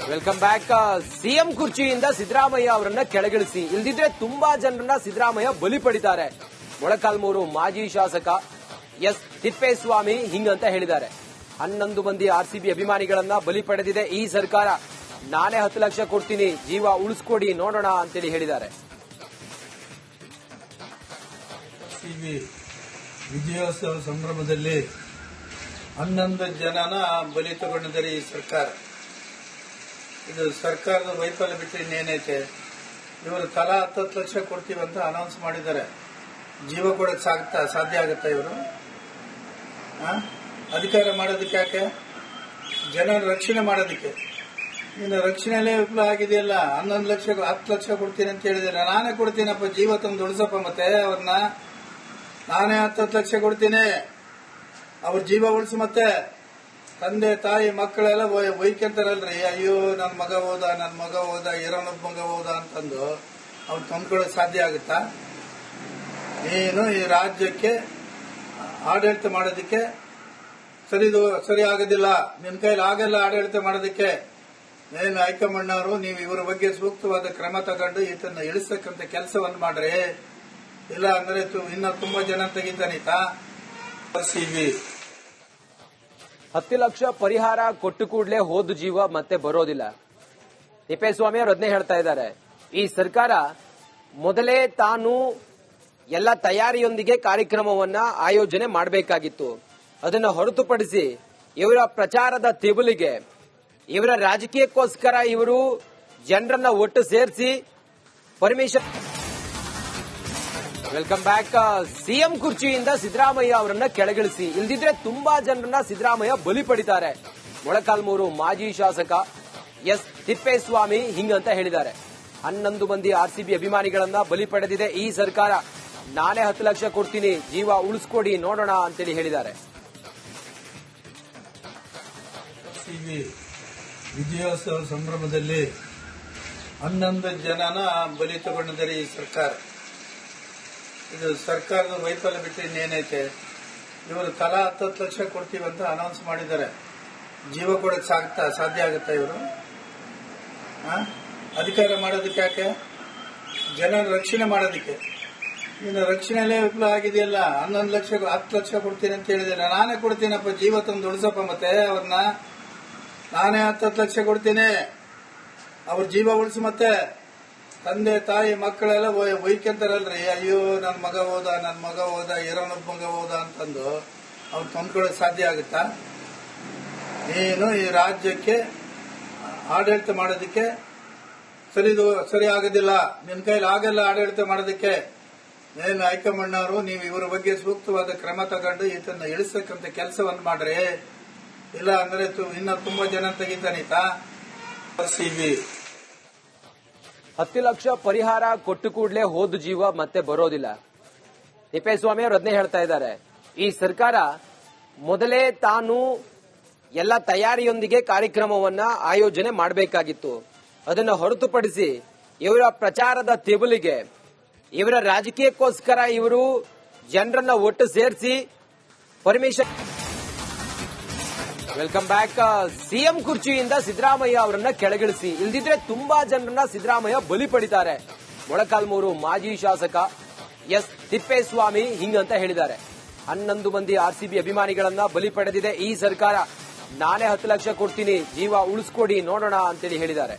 Welcome back. CM ಕುರ್ಚಿಯಿಂದ ಸಿದ್ದರಾಮಯ್ಯ ಅವರನ್ನ ಕೆಳಗಿಳಿಸಿ, ಇಲ್ದಿದ್ರೆ ತುಂಬಾ ಜನರನ್ನ ಸಿದ್ದರಾಮಯ್ಯ ಬಲಿ ಪಡಿತಾರೆ. ಮೊಳಕಾಲ್ಮೂರು ಮಾಜಿ ಶಾಸಕ ಎಸ್ ತಿಪ್ಪೇಸ್ವಾಮಿ ಹಿಂಗಂತ ಹೇಳಿದ್ದಾರೆ. 11 ಮಂದಿ ಆರ್ಸಿಬಿ ಅಭಿಮಾನಿಗಳನ್ನ ಬಲಿ ಪಡೆದಿದೆ ಈ ಸರ್ಕಾರ. ನಾನೇ 10 ಲಕ್ಷ ಕೊಡ್ತೀನಿ, ಜೀವ ಉಳಿಸ್ಕೊಡಿ ನೋಡೋಣ ಅಂತೇಳಿ ಹೇಳಿದ್ದಾರೆ. ವಿಜಯೋತ್ಸವ ಸಂಭ್ರಮದಲ್ಲಿ 11 ಜನನ ಬಲಿ ತಗೊಂಡಿದ್ದಾರೆ ಈ ಸರ್ಕಾರ. ಇದು ಸರ್ಕಾರದ ವೈಫಲ್ಯ ಬಿಟ್ಟರೆ ಇನ್ನೇನೈತೆ? ಇವರು ತಲಾ 10 ಲಕ್ಷ ಕೊಡ್ತೀವಂತ ಅನೌನ್ಸ್ ಮಾಡಿದ್ದಾರೆ. ಜೀವ ಕೊಡಕ್ಕೆ ಸಾಧ್ಯ ಆಗುತ್ತಾ? ಇವರು ಅಧಿಕಾರ ಮಾಡೋದಕ್ಕೆ ಯಾಕೆ? ಜನರ ರಕ್ಷಣೆ ಮಾಡೋದಕ್ಕೆ. ಇನ್ನು ರಕ್ಷಣೆಯಲ್ಲೇ ವಿಫಲ ಆಗಿದೆಯಲ್ಲ. 11 ಲಕ್ಷ 10 ಲಕ್ಷ ಕೊಡ್ತೀನಿ ಅಂತ ಹೇಳಿದ್ದಾರೆ. ನಾನೇ ಕೊಡ್ತೀನಪ್ಪ, ಜೀವ ತಂದು ಉಳಿಸಪ್ಪ. ಮತ್ತೆ ಅವ್ರನ್ನ ನಾನೇ 10 ಲಕ್ಷ ಕೊಡ್ತೀನಿ, ಅವ್ರ ಜೀವ ಉಳಿಸು. ಮತ್ತೆ ತಂದೆ ತಾಯಿ ಮಕ್ಕಳೆಲ್ಲ ಒಯ್ಕೊಂತಾರಲ್ರಿ, ಅಯ್ಯೋ ನನ್ನ ಮಗ ಹೋದ ಇರೋನೊಬ್ಬ ಮಗ ಹೋದ ಅಂತಂದು ಅವ್ರು ತಂದ್ಕೊಳ್ಳೋಕೆ ಸಾಧ್ಯ ಆಗುತ್ತಾ? ನೀನು ಈ ರಾಜ್ಯಕ್ಕೆ ಆಡಳಿತ ಮಾಡೋದಕ್ಕೆ ಸರಿ ಆಗೋದಿಲ್ಲ, ನಿನ್ನ ಕೈಲಿ ಆಗಲ್ಲ ಆಡಳಿತ ಮಾಡೋದಕ್ಕೆ. ಏನು ಹೈಕಮಾಂಡ್ನವರು ನೀವು ಇವರ ಬಗ್ಗೆ ಸೂಕ್ತವಾದ ಕ್ರಮ ತಗೊಂಡು ಇದನ್ನ ಇಳಿಸ್ತಕ್ಕಂಥ ಕೆಲಸವನ್ನು ಮಾಡ್ರಿ. ಇಲ್ಲ ಅಂದ್ರೆ ಇನ್ನ ತುಂಬಾ ಜನ ತೆಗಿತಾನಿತಾ. 10 ಲಕ್ಷ ಪರಿಹಾರ ಕೊಟ್ಟು ಕೂಡಲೇ ಹೋದ ಜೀವ ಮತ್ತೆ ಬರೋದಿಲ್ಲ. ತಿಪ್ಪೇಸ್ವಾಮಿ ಅವರು ಅದನ್ನೇ ಹೇಳ್ತಾ ಇದ್ದಾರೆ. ಈ ಸರ್ಕಾರ ಮೊದಲೇ ತಾನು ಎಲ್ಲ ತಯಾರಿಯೊಂದಿಗೆ ಕಾರ್ಯಕ್ರಮವನ್ನ ಆಯೋಜನೆ ಮಾಡಬೇಕಾಗಿತ್ತು. ಅದನ್ನು ಹೊರತುಪಡಿಸಿ ಇವರ ಪ್ರಚಾರದ ತೆಬಲಿಗೆ, ಇವರ ರಾಜಕೀಯಕ್ಕೋಸ್ಕರ ಇವರು ಜನರನ್ನ ಒಟ್ಟು ಸೇರಿಸಿ ಪರ್ಮಿಷನ್. Welcome back. ಸಿಎಂ ಕುರ್ಚಿಯಿಂದ ಸಿದ್ದರಾಮಯ್ಯ ಅವರನ್ನ ಕೆಳಗಿಳಿಸಿ, ಇಲ್ದಿದ್ರೆ ತುಂಬಾ ಜನರನ್ನ ಸಿದ್ದರಾಮಯ್ಯ ಬಲಿ ಪಡಿತಾರೆ. ಮೊಳಕಾಲ್ಮೂರು ಮಾಜಿ ಶಾಸಕ ಎಸ್ ತಿಪ್ಪೇಸ್ವಾಮಿ ಹಿಂಗಂತ ಹೇಳಿದ್ದಾರೆ. 11 ಮಂದಿ ಆರ್ಸಿಬಿ ಅಭಿಮಾನಿಗಳನ್ನ ಬಲಿ ಪಡೆದಿದೆ ಈ ಸರ್ಕಾರ. ನಾನೇ 10 ಲಕ್ಷ ಕೊಡ್ತೀನಿ, ಜೀವ ಉಳಿಸ್ಕೊಡಿ ನೋಡೋಣ ಅಂತೇಳಿ ಹೇಳಿದ್ದಾರೆ. ವಿಜಯೋತ್ಸವ ಸಂಭ್ರಮದಲ್ಲಿ 11 ಜನನ ಬಲಿ ತಗೊಂಡಿದ್ದಾರೆ ಈ ಸರ್ಕಾರ. ಇದು ಸರ್ಕಾರದ ವೈಫಲ್ಯ ಬಿಟ್ಟರೆ ಇನ್ನೇನೈತೆ? ಇವರು ತಲಾ 10 ಲಕ್ಷ ಕೊಡ್ತೀವಂತ ಅನೌನ್ಸ್ ಮಾಡಿದ್ದಾರೆ. ಜೀವ ಕೊಡಕ್ಕೆ ಸಾಧ್ಯ ಆಗುತ್ತಾ? ಇವರು ಅಧಿಕಾರ ಮಾಡೋದಕ್ಕೆ ಯಾಕೆ? ಜನರ ರಕ್ಷಣೆ ಮಾಡೋದಕ್ಕೆ. ಇನ್ನು ರಕ್ಷಣೆಯಲ್ಲೇ ವಿಫಲ ಆಗಿದೆಯಲ್ಲ. 11 ಲಕ್ಷ 10 ಲಕ್ಷ ಕೊಡ್ತೀನಿ ಅಂತ ಹೇಳಿದ್ದಾರೆ. ನಾನೇ ಕೊಡ್ತೀನಪ್ಪ, ಜೀವ ತಂದು ಉಳಿಸಪ್ಪ. ಮತ್ತೆ ಅವ್ರನ್ನ ನಾನೇ 10 ಲಕ್ಷ ಕೊಡ್ತೀನಿ, ಅವ್ರ ಜೀವ ಉಳಿಸು. ಮತ್ತೆ ತಂದೆ ತಾಯಿ ಮಕ್ಕಳೆಲ್ಲ ಒಯ್ಕೊಂತಾರಲ್ರಿ, ಅಯ್ಯೋ ನನ್ನ ಮಗ ಹೋದ ಇರೋನೊಬ್ಬ ಮಗ ಹೋದ ಅಂತಂದು ಅವ್ರು ತಂದ್ಕೊಳ್ಳೋಕೆ ಸಾಧ್ಯ ಆಗುತ್ತಾ? ನೀನು ಈ ರಾಜ್ಯಕ್ಕೆ ಆಡಳಿತ ಮಾಡೋದಕ್ಕೆ ಸರಿ ಆಗೋದಿಲ್ಲ, ನಿನ್ನ ಕೈಲಿ ಆಗಲ್ಲ ಆಡಳಿತ ಮಾಡೋದಕ್ಕೆ. ಏನು ಹೈಕಮಾಂಡ್ನವರು ನೀವು ಇವರ ಬಗ್ಗೆ ಸೂಕ್ತವಾದ ಕ್ರಮ ತಗೊಂಡು ಇದನ್ನ ಇಳಿಸ್ತಕ್ಕಂಥ ಕೆಲಸವನ್ನು ಮಾಡ್ರಿ. ಇಲ್ಲ ಅಂದ್ರೆ ಇನ್ನ ತುಂಬಾ ಜನ ತೆಗಿತಾನಿತಾ. 10 ಲಕ್ಷ ಪರಿಹಾರ ಕೊಟ್ಟು ಕೂಡಲೇ ಹೋದ ಜೀವ ಮತ್ತೆ ಬರೋದಿಲ್ಲ. ತಿಪ್ಪೇಸ್ವಾಮಿ ಅವರು ಅದನ್ನೇ ಹೇಳ್ತಾ ಇದ್ದಾರೆ. ಈ ಸರ್ಕಾರ ಮೊದಲೇ ತಾನು ಎಲ್ಲ ತಯಾರಿಯೊಂದಿಗೆ ಕಾರ್ಯಕ್ರಮವನ್ನ ಆಯೋಜನೆ ಮಾಡಬೇಕಾಗಿತ್ತು. ಅದನ್ನು ಹೊರತುಪಡಿಸಿ ಇವರ ಪ್ರಚಾರದ ತೆಬಲಿಗೆ, ಇವರ ರಾಜಕೀಯಕ್ಕೋಸ್ಕರ ಇವರು ಜನರನ್ನ ಒಟ್ಟು ಸೇರಿಸಿ ಪರ್ಮಿಷನ್. Welcome back. ಸಿಎಂ ಕುರ್ಚಿಯಿಂದ ಸಿದ್ದರಾಮಯ್ಯ ಅವರನ್ನ ಕೆಳಗಿಳಿಸಿ, ಇಲ್ದಿದ್ರೆ ತುಂಬಾ ಜನರನ್ನ ಸಿದ್ದರಾಮಯ್ಯ ಬಲಿ ಪಡಿತಾರೆ. ಮೊಳಕಾಲ್ಮೂರು ಮಾಜಿ ಶಾಸಕ ಎಸ್ ತಿಪ್ಪೇಸ್ವಾಮಿ ಹಿಂಗಂತ ಹೇಳಿದ್ದಾರೆ. 11 ಮಂದಿ ಆರ್ಸಿಬಿ ಅಭಿಮಾನಿಗಳನ್ನ ಬಲಿ ಪಡೆದಿದೆ ಈ ಸರ್ಕಾರ. ನಾನೇ 10 ಲಕ್ಷ ಕೊಡ್ತೀನಿ, ಜೀವ ಉಳಿಸ್ಕೊಡಿ ನೋಡೋಣ ಅಂತೇಳಿ ಹೇಳಿದ್ದಾರೆ.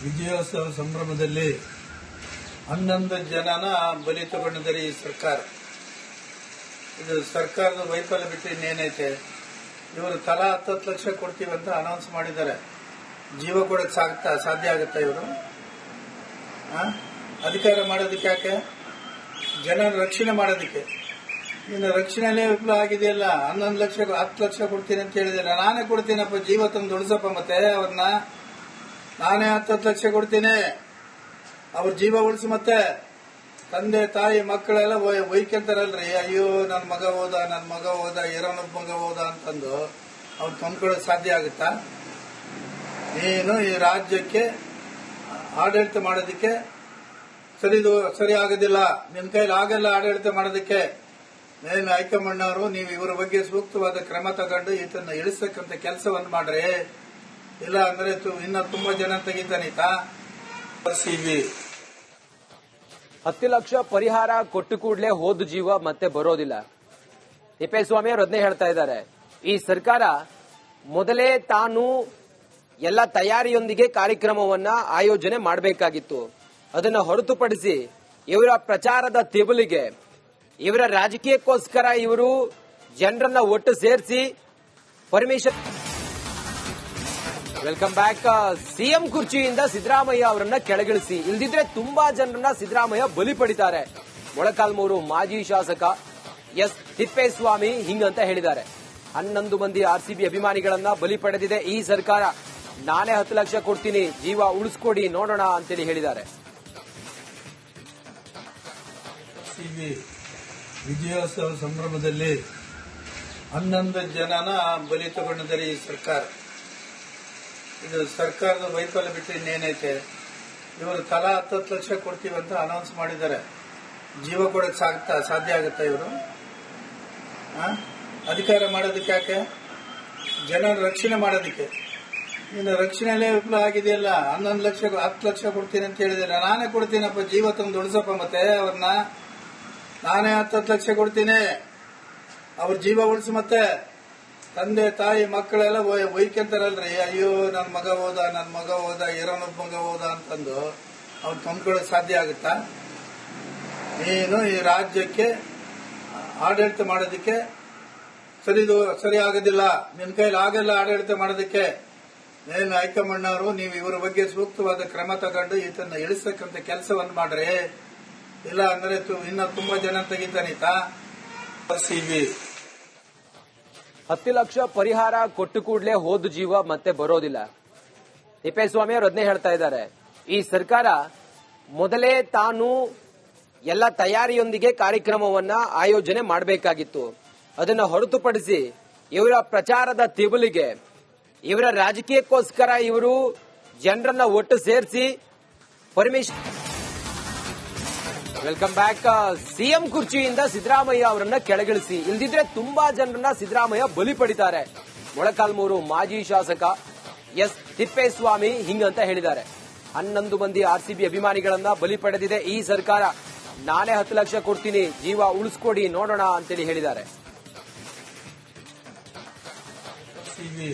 ವಿಜಯೋತ್ಸವ ಸಂಭ್ರಮದಲ್ಲಿ 11 ಜನನ ಬಲಿ ತಗೊಂಡಿದ್ದಾರೆ ಈ ಸರ್ಕಾರ. ಇದು ಸರ್ಕಾರದ ವೈಫಲ್ಯ ಬಿಟ್ಟರೆ ಇನ್ನೇನೈತೆ? ಇವರು ತಲಾ 10 ಲಕ್ಷ ಕೊಡ್ತೀವಂತ ಅನೌನ್ಸ್ ಮಾಡಿದ್ದಾರೆ. ಜೀವ ಕೊಡಕ್ಕೆ ಸಾಧ್ಯ ಆಗುತ್ತಾ? ಇವರು ಅಧಿಕಾರ ಮಾಡೋದಕ್ಕೆ ಯಾಕೆ? ಜನರ ರಕ್ಷಣೆ ಮಾಡೋದಕ್ಕೆ. ಇನ್ನು ರಕ್ಷಣೆಯಲ್ಲೇ ವಿಫಲ ಆಗಿದೆಯಲ್ಲ. 11 ಲಕ್ಷ 10 ಲಕ್ಷ ಕೊಡ್ತೀನಿ ಅಂತ ಹೇಳಿದ್ದಾರೆ. ನಾನೇ ಕೊಡ್ತೀನಪ್ಪ, ಜೀವ ತಂದು ಉಳಿಸಪ್ಪ. ಮತ್ತೆ ಅವ್ರನ್ನ ನಾನೇ 10 ಲಕ್ಷ ಕೊಡ್ತೀನಿ, ಅವ್ರ ಜೀವ ಉಳಿಸು. ಮತ್ತೆ ತಂದೆ ತಾಯಿ ಮಕ್ಕಳೆಲ್ಲ ಒಯ್ಕೊಂತಾರಲ್ರಿ, ಅಯ್ಯೋ ನನ್ನ ಮಗ ಹೋದ ಇರೋನೊಬ್ಬ ಮಗ ಹೋದ ಅಂತಂದು ಅವ್ರು ತಂದ್ಕೊಳ್ಳೋಕೆ ಸಾಧ್ಯ ಆಗುತ್ತಾ? ನೀನು ಈ ರಾಜ್ಯಕ್ಕೆ ಆಡಳಿತ ಮಾಡೋದಕ್ಕೆ ಸರಿ ಆಗೋದಿಲ್ಲ, ನಿನ್ನ ಕೈಲಿ ಆಗಲ್ಲ ಆಡಳಿತ ಮಾಡೋದಕ್ಕೆ. ಮೇಲಿನ ಹೈಕಮಾಂಡ್ನವರು ನೀವು ಇವರ ಬಗ್ಗೆ ಸೂಕ್ತವಾದ ಕ್ರಮ ತಗೊಂಡು ಈತನ್ನ ಇಳಿಸ್ತಕ್ಕಂಥ ಕೆಲಸವನ್ನು ಮಾಡ್ರಿ. ಇಲ್ಲ ಅಂದ್ರೆ ಇನ್ನ ತುಂಬಾ ಜನ ತೆಗಿತಾನೀತ. ಸಿಬಿ 10 ಲಕ್ಷ ಪರಿಹಾರ ಕೊಟ್ಟು ಕೂಡಲೇ ಹೋದ ಜೀವ ಮತ್ತೆ ಬರೋದಿಲ್ಲ. ತಿಪ್ಪೇಸ್ವಾಮಿ ಅವರು ಅದನ್ನೇ ಹೇಳ್ತಾ ಇದ್ದಾರೆ. ಈ ಸರ್ಕಾರ ಮೊದಲೇ ತಾನು ಎಲ್ಲ ತಯಾರಿಯೊಂದಿಗೆ ಕಾರ್ಯಕ್ರಮವನ್ನ ಆಯೋಜನೆ ಮಾಡಬೇಕಾಗಿತ್ತು. ಅದನ್ನು ಹೊರತುಪಡಿಸಿ ಇವರ ಪ್ರಚಾರದ ತೆಬಲಿಗೆ, ಇವರ ರಾಜಕೀಯಕ್ಕೋಸ್ಕರ ಇವರು ಜನರನ್ನ ಒಟ್ಟು ಸೇರಿಸಿ ಪರ್ಮಿಷನ್. Welcome back. ಸಿಎಂ ಕುರ್ಚಿಯಿಂದ ಸಿದ್ದರಾಮಯ್ಯ ಅವರನ್ನ ಕೆಳಗಿಳಿಸಿ, ಇಲ್ದಿದ್ರೆ ತುಂಬಾ ಜನರನ್ನ ಸಿದ್ದರಾಮಯ್ಯ ಬಲಿ ಪಡಿತಾರೆ. ಮೊಳಕಾಲ್ಮೂರು ಮಾಜಿ ಶಾಸಕ ಎಸ್ ತಿಪ್ಪೇಸ್ವಾಮಿ ಹಿಂಗಂತ ಹೇಳಿದ್ದಾರೆ. 11 ಮಂದಿ ಆರ್ಸಿಬಿ ಅಭಿಮಾನಿಗಳನ್ನ ಬಲಿ ಪಡೆದಿದೆ ಈ ಸರ್ಕಾರ. ನಾನೇ 10 ಲಕ್ಷ ಕೊಡ್ತೀನಿ, ಜೀವ ಉಳಿಸ್ಕೊಡಿ ನೋಡೋಣ ಅಂತೇಳಿ ಹೇಳಿದ್ದಾರೆ. ಸಿಬಿ ವಿಜಯೋತ್ಸವ ಸಂಭ್ರಮದಲ್ಲಿ 11 ಜನನ ಬಲಿ ತಗೊಂಡಿದ್ದಾರೆ ಈ ಸರ್ಕಾರ. ಇದು ಸರ್ಕಾರದ ವೈಫಲ್ಯ ಬಿಟ್ಟರೆ ಇನ್ನೇನೈತೆ? ಇವರು ತಲಾ 10 ಲಕ್ಷ ಕೊಡ್ತೀವಂತ ಅನೌನ್ಸ್ ಮಾಡಿದ್ದಾರೆ. ಜೀವ ಕೊಡಕ್ಕೆ ಸಾಧ್ಯ ಆಗುತ್ತಾ ಇವರು? ಅಧಿಕಾರ ಮಾಡೋದಕ್ಕೆ ಯಾಕೆ? ಜನರ ರಕ್ಷಣೆ ಮಾಡೋದಕ್ಕೆ. ಇನ್ನು ರಕ್ಷಣೆಯಲ್ಲೇ ವಿಫಲ ಆಗಿದೆಯಲ್ಲ. 11 ಲಕ್ಷ 10 ಲಕ್ಷ ಕೊಡ್ತೀನಿ ಅಂತ ಹೇಳಿದ್ರೆ ನಾನೇ ಕೊಡ್ತೀನಪ್ಪ, ಜೀವ ತಂದು ಉಳಿಸಪ್ಪ. ಮತ್ತೆ ಅವ್ರನ್ನ ನಾನೇ 10 ಲಕ್ಷ ಕೊಡ್ತೀನಿ, ಅವ್ರ ಜೀವ ಉಳಿಸಿ. ಮತ್ತೆ ತಂದೆ ತಾಯಿ ಮಕ್ಕಳೆಲ್ಲ ಒಯ್ಕೊಂತಾರಲ್ರಿ, ಅಯ್ಯೋ ನನ್ನ ಮಗ ಹೋದ ಇರೋನೊಬ್ಬ ಮಗ ಹೋದ ಅಂತಂದು ಅವ್ರು ಕೊಂಡ್ಕೊಳ್ಳೋಕೆ ಸಾಧ್ಯ ಆಗುತ್ತಾ? ನೀನು ಈ ರಾಜ್ಯಕ್ಕೆ ಆಡಳಿತ ಮಾಡೋದಕ್ಕೆ ಸರಿ ಆಗೋದಿಲ್ಲ, ನಿನ್ನ ಕೈಲಿ ಆಗಲ್ಲ ಆಡಳಿತ ಮಾಡೋದಕ್ಕೆ. ಮೇಲಿನ ಹೈಕಮಾಂಡ್ನವರು ನೀವು ಇವರ ಬಗ್ಗೆ ಸೂಕ್ತವಾದ ಕ್ರಮ ತಗೊಂಡು ಈತನ್ನ ಇಳಿಸ್ತಕ್ಕಂಥ ಕೆಲಸವನ್ನು ಮಾಡ್ರಿ. ಇಲ್ಲ ಅಂದ್ರೆ ಇನ್ನ ತುಂಬಾ ಜನ ತೆಗಿತಾನೀತ. ಸಿಬಿ 10 ಲಕ್ಷ ಪರಿಹಾರ ಕೊಟ್ಟು ಕೂಡಲೇ ಹೋದ ಜೀವ ಮತ್ತೆ ಬರೋದಿಲ್ಲ. ತಿಪ್ಪೇಸ್ವಾಮಿ ಅವರು ಅದನ್ನೇ ಹೇಳ್ತಾ ಇದ್ದಾರೆ. ಈ ಸರ್ಕಾರ ಮೊದಲೇ ತಾನು ಎಲ್ಲ ತಯಾರಿಯೊಂದಿಗೆ ಕಾರ್ಯಕ್ರಮವನ್ನ ಆಯೋಜನೆ ಮಾಡಬೇಕಾಗಿತ್ತು. ಅದನ್ನ ಹೊರತುಪಡಿಸಿ ಇವರ ಪ್ರಚಾರದ ತೆಬಲಿಗೆ, ಇವರ ರಾಜಕೀಯಕ್ಕೋಸ್ಕರ ಇವರು ಜನರನ್ನ ಒಟ್ಟು ಸೇರಿಸಿ ಪರ್ಮಿಷನ್. Welcome back. ಸಿಎಂ ಕುರ್ಚಿಯಿಂದ ಸಿದ್ದರಾಮಯ್ಯ ಅವರನ್ನ ಕೆಳಗಿಳಿಸಿ, ಇಲ್ದಿದ್ರೆ ತುಂಬಾ ಜನರನ್ನ ಸಿದ್ದರಾಮಯ್ಯ ಬಲಿ ಪಡಿತಾರೆ. ಮೊಳಕಾಲ್ಮೂರು ಮಾಜಿ ಶಾಸಕ ಎಸ್ ತಿಪ್ಪೇಸ್ವಾಮಿ ಹಿಂಗಂತ ಹೇಳಿದ್ದಾರೆ. 11 ಮಂದಿ ಆರ್ಸಿಬಿ ಅಭಿಮಾನಿಗಳನ್ನ ಬಲಿ ಪಡೆದಿದೆ ಈ ಸರ್ಕಾರ. ನಾನೇ 10 ಲಕ್ಷ ಕೊಡ್ತೀನಿ, ಜೀವ ಉಳಿಸ್ಕೊಡಿ ನೋಡೋಣ ಅಂತೇಳಿ ಹೇಳಿದ್ದಾರೆ. ಸಿಬಿ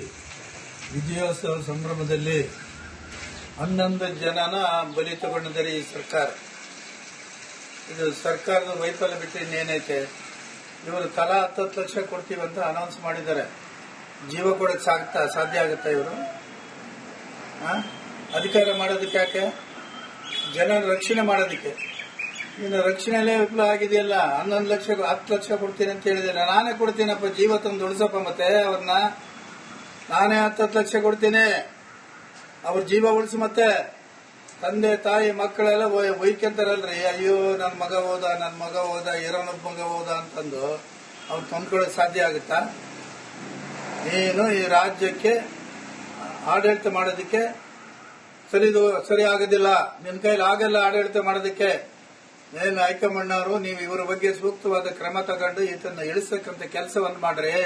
ವಿಜಯೋತ್ಸವ ಸಂಭ್ರಮದಲ್ಲಿ 11 ಜನನ ಬಲಿ ತಗೊಂಡಿದ್ದಾರೆ ಈ ಸರ್ಕಾರ. ಇದು ಸರ್ಕಾರದ ವೈಫಲ್ಯ ಬಿಟ್ಟರೆ ಇನ್ನೇನೈತೆ? ಇವರು ತಲಾ 10 ಲಕ್ಷ ಕೊಡ್ತೀವಂತ ಅನೌನ್ಸ್ ಮಾಡಿದ್ದಾರೆ. ಜೀವ ಕೊಡಕ್ಕೆ ಸಾಧ್ಯ ಆಗುತ್ತಾ ಇವರು? ಅಧಿಕಾರ ಮಾಡೋದಕ್ಕೆ ಯಾಕೆ? ಜನರ ರಕ್ಷಣೆ ಮಾಡೋದಕ್ಕೆ. ಇನ್ನು ರಕ್ಷಣೆಯಲ್ಲೇ ವಿಫಲ ಆಗಿದೆಯಲ್ಲ. 11 ಲಕ್ಷ 10 ಲಕ್ಷ ಕೊಡ್ತೀನಿ ಅಂತ ಹೇಳಿದ್ರೆ ನಾನೇ ಕೊಡ್ತೀನಪ್ಪ, ಜೀವ ತಂದು ಉಳಿಸಪ್ಪ. ಮತ್ತೆ ಅವ್ರನ್ನ ನಾನೇ 10 ಲಕ್ಷ ಕೊಡ್ತೀನಿ, ಅವ್ರ ಜೀವ ಉಳಿಸಿ. ಮತ್ತೆ ತಂದೆ ತಾಯಿ ಮಕ್ಕಳೆಲ್ಲ ಒಯ್ಕೊಂತಾರಲ್ರಿ, ಅಯ್ಯೋ ನನ್ನ ಮಗ ಹೋದ ಇರೋನೊಬ್ಬ ಮಗ ಹೋದ ಅಂತಂದು ಅವ್ರು ಕೊಂಡ್ಕೊಳ್ಳೋಕೆ ಸಾಧ್ಯ ಆಗುತ್ತಾ? ನೀನು ಈ ರಾಜ್ಯಕ್ಕೆ ಆಡಳಿತ ಮಾಡೋದಕ್ಕೆ ಸರಿ ಆಗೋದಿಲ್ಲ, ನಿನ್ನ ಕೈಲಿ ಆಗಲ್ಲ ಆಡಳಿತ ಮಾಡೋದಕ್ಕೆ. ಮೇಲಿನ ಹೈಕಮಾಂಡ್ನವರು ನೀವು ಇವರ ಬಗ್ಗೆ ಸೂಕ್ತವಾದ ಕ್ರಮ ತಗೊಂಡು ಈತನ್ನ ಇಳಿಸ್ತಕ್ಕಂಥ ಕೆಲಸವನ್ನು ಮಾಡ್ರಿ.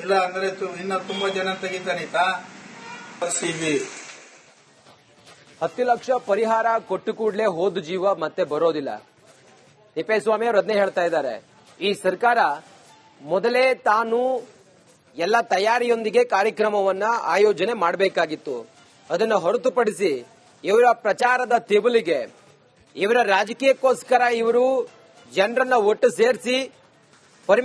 ಇಲ್ಲ ಅಂದ್ರೆ ಇನ್ನ ತುಂಬಾ ಜನ ತೆಗಿತಾನೀತ. ಸಿಬಿ 10 ಲಕ್ಷ ಪರಿಹಾರ ಕೊಟ್ಟು ಕೂಡಲೇ ಹೋದ ಜೀವ ಮತ್ತೆ ಬರೋದಿಲ್ಲ. ತಿಪ್ಪೇಸ್ವಾಮಿ ಅವರು ಅದನ್ನೇ ಹೇಳ್ತಾ ಇದ್ದಾರೆ. ಈ ಸರ್ಕಾರ ಮೊದಲೇ ತಾನು ಎಲ್ಲ ತಯಾರಿಯೊಂದಿಗೆ ಕಾರ್ಯಕ್ರಮವನ್ನ ಆಯೋಜನೆ ಮಾಡಬೇಕಾಗಿತ್ತು. ಅದನ್ನ ಹೊರತುಪಡಿಸಿ ಇವರ ಪ್ರಚಾರದ ತೆಬಲಿಗೆ, ಇವರ ರಾಜಕೀಯಕ್ಕೋಸ್ಕರ ಇವರು ಜನರನ್ನ ಒಟ್ಟು ಸೇರಿಸಿ ಪರ್ಮಿಷನ್